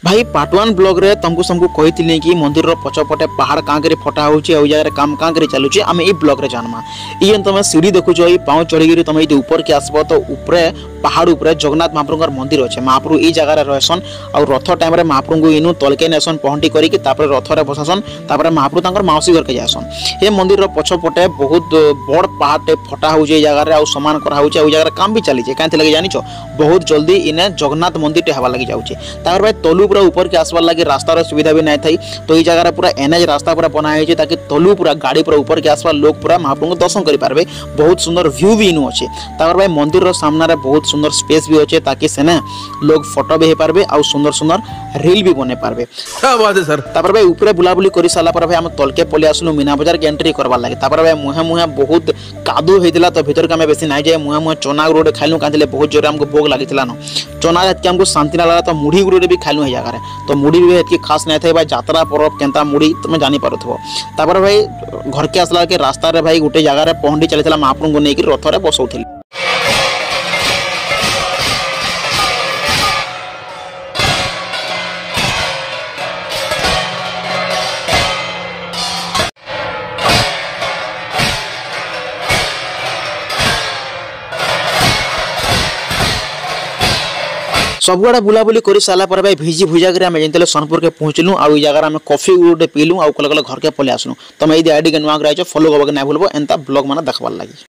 भाई part 1 blog रे तुमको सबको कही कि मंदिर रो पछपटे पहाड़ कांकरे फटा होची आ जगह काम कांकरे चलुची आमे ई ब्लॉग रे जानमा। ई तुम सीढ़ी देखुछ ई पाँव चढ़ी तुम ये ऊपर के आसब तो ऊपर पहाड़ ऊपर जगन्नाथ महाप्रभु मंदिर अच्छे। महाप्रभु ई जगह रहसन और रथ टाइम रे महाप्रभु इनु तलके नेसन पहंटी करी तापर रथ रे बसासन तापर महाप्रभु तांकर माउसी घर के जासन। ये मंदिर रो पछपटे बहुत बड़ पहाड़ टे फटा होची ई जगह रे आ समान करा होची आ जगह काम भी चली कांति लगे जानिछो बहुत जल्दी इने जगन्नाथ मंदिर टे हवा लगी जाउची। तापर भाई तलु पूरा ऊपर के आसबार लगे रास्तार सुविधा भी नहीं थी तो ये जगह पूरा एनएच रास्ता पूरा बनाई ताकि तलु पूरा गाड़ी पूरा ऊपर के आसबार लोग पूरा महाप्रभु को दर्शन करें। बहुत सुंदर व्यू भी इनू अच्छे। तापर भाई मंदिर रो सामने बहुत सुंदर स्पेस भी अच्छे ताकि सेने लोग फोटो भी पारबे और सुंदर सुंदर रील भी बने पारबे। क्या बात है सर। तापर भाई ऊपर बुलाबुली कर सारा पर भाई हम तलके पलि आसलु मीना बाजार के एंट्री करवार लगे। तापर भाई मुहे मुहे बहुत कादू होता तो भीतर के आम बेसी नहीं जाए मुहे मुहे चना गुड़े खाइलु कांतिले बहुत जोर हमको भोग लगी चना हमको शांति लगा तो मुढ़ी गुड़े भी खाइलु है जगह तो मुढ़ी भी इतनी खास नहीं थे भाई जात्रा पर्व केनता मुढ़ी तुम जानी पारुथबो। तापर भाई घर के आसला के रास्ता रे भाई गोटे जगह पहंडी चलता महाप्रभु को लेकिन रथ रे बसौथिले। सबुआड़े बुलाबुली कर सारा पर भाई भिजी भुजा कर जेते सोनपुर के पहुँचलु आ जगह आम कॉफी गोटे पीलु आ कल घर के पलि आसलु। तुम ये आईडी के नुआ फॉलो करके ना भूल एंता ब्लॉग मैंने देखबार लगी।